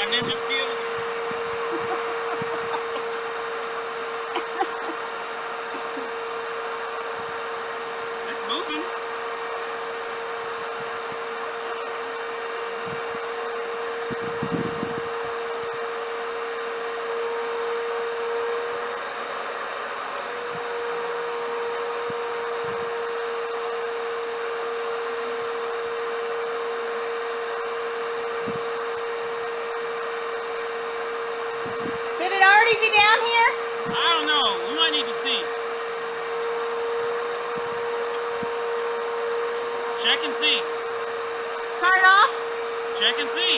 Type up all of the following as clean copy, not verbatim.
ninja skills? It's moving. Did it already be down here? I don't know. We might need to see. Check and see. Turn off? Check and see.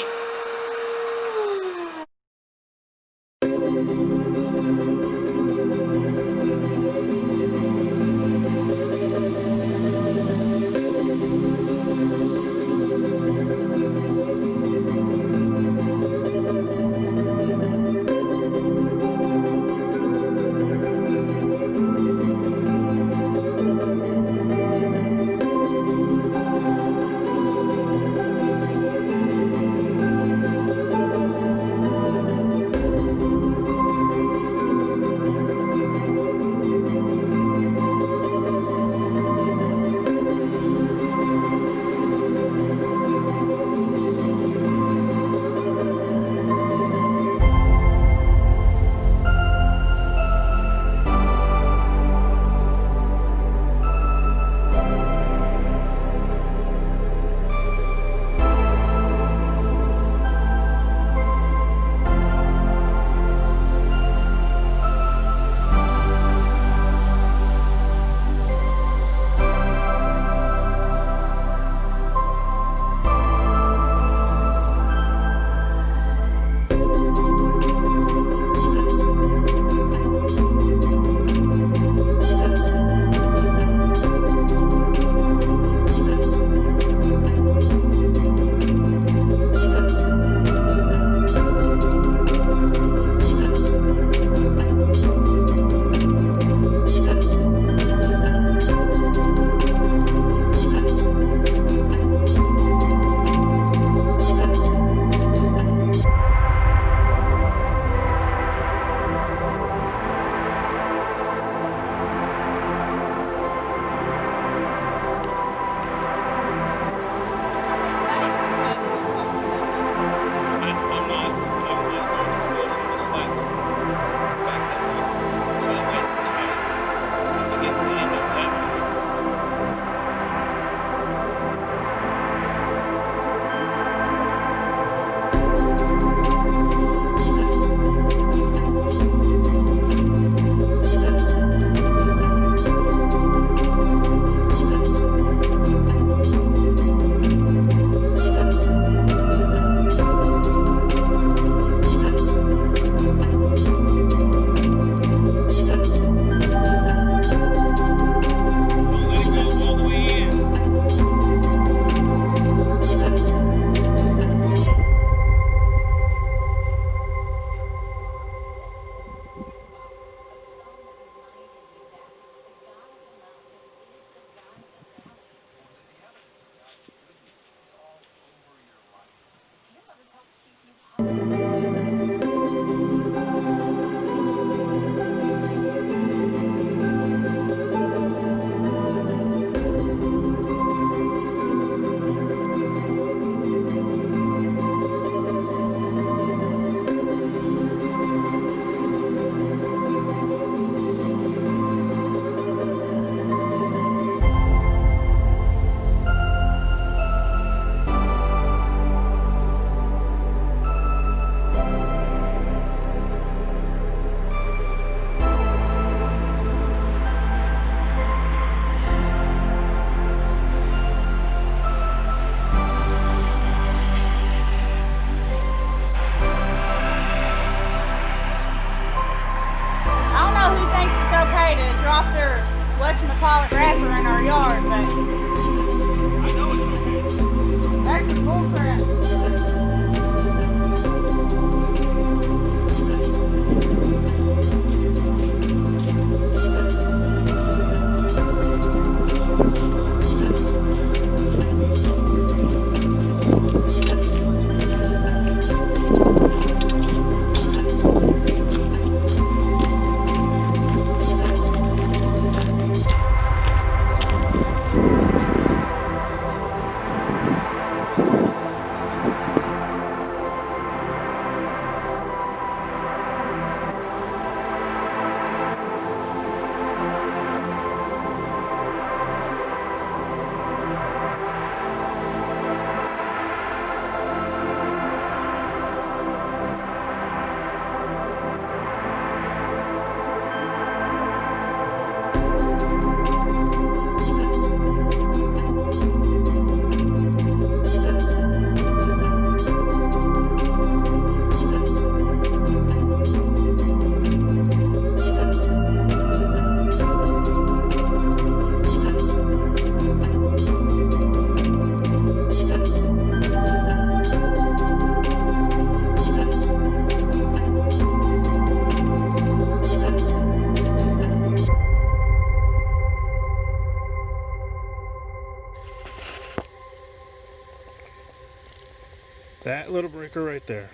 breaker right there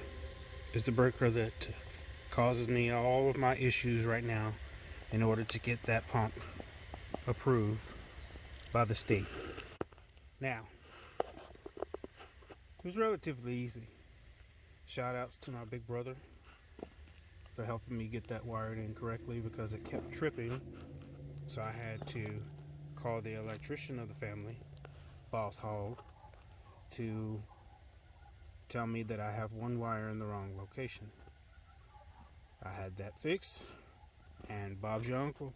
is the breaker that causes me all of my issues right now in order to get that pump approved by the state. Now, it was relatively easy. Shout outs to my big brother for helping me get that wired in correctly because it kept tripping. So I had to call the electrician of the family, Boss Hog, to tell me that I have one wire in the wrong location. I had that fixed, and Bob's your uncle.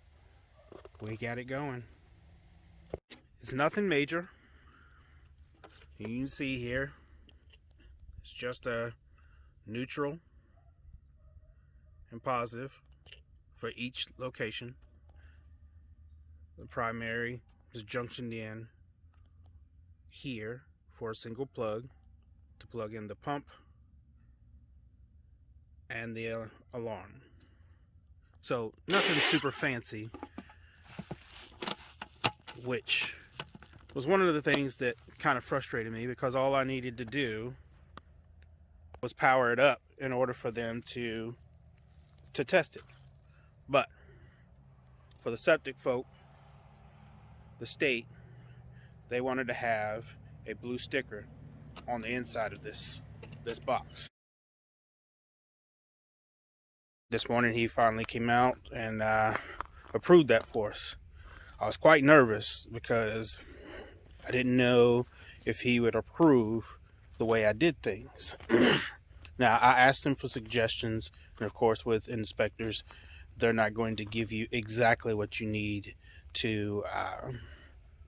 We got it going. It's nothing major. You can see here, it's just a neutral and positive for each location. The primary is junctioned in here for a single plug to plug in the pump and the alarm. So nothing super fancy, which was one of the things that kind of frustrated me because all I needed to do was power it up in order for them to test it. But for the septic folk, the state, they wanted to have a blue sticker on the inside of this box. This morning he finally came out and approved that for us. I was quite nervous because I didn't know if he would approve the way I did things. Now, I asked him for suggestions, and of course with inspectors, they're not going to give you exactly what you need to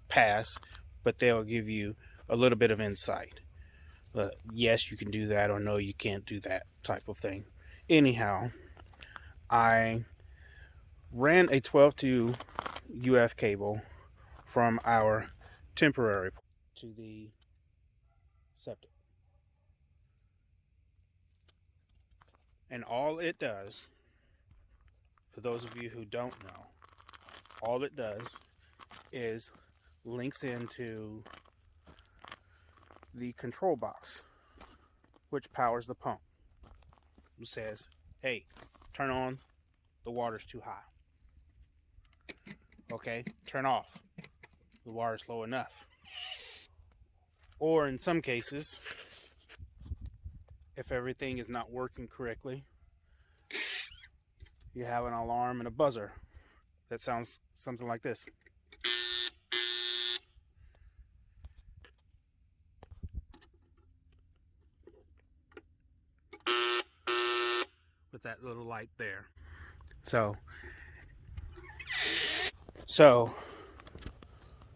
pass, but they'll give you a little bit of insight. Yes, you can do that, or no, you can't do that type of thing. Anyhow, I ran a 12-2 UF cable from our temporary to the septic. And all it does, for those of you who don't know, all it does is links into the control box, which powers the pump. It says, hey, turn on, the water's too high. Okay, turn off, the water's low enough. Or in some cases, if everything is not working correctly, you have an alarm and a buzzer that sounds something like this. With that little light there. So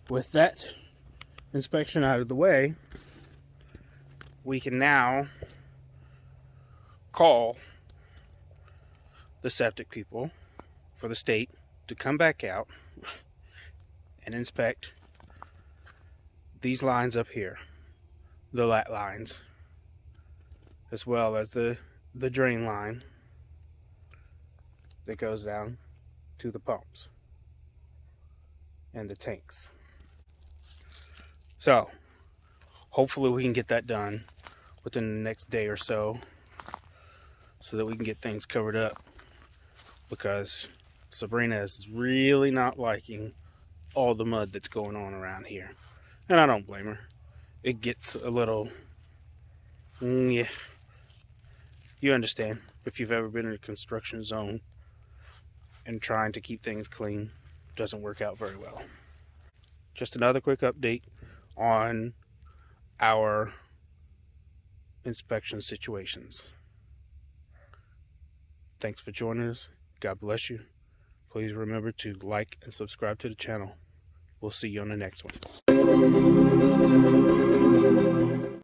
with that inspection out of the way, we can now call the septic people for the state to come back out and inspect these lines up here, the lat lines, as well as the drain line that goes down to the pumps and the tanks. So hopefully we can get that done within the next day or so that we can get things covered up, because Sabrina is really not liking all the mud that's going on around here, and I don't blame her. It gets a little, yeah, you understand if you've ever been in a construction zone and trying to keep things clean doesn't work out very well. Just another quick update on our inspection situations. Thanks for joining us. God bless you. Please remember to like and subscribe to the channel. We'll see you on the next one.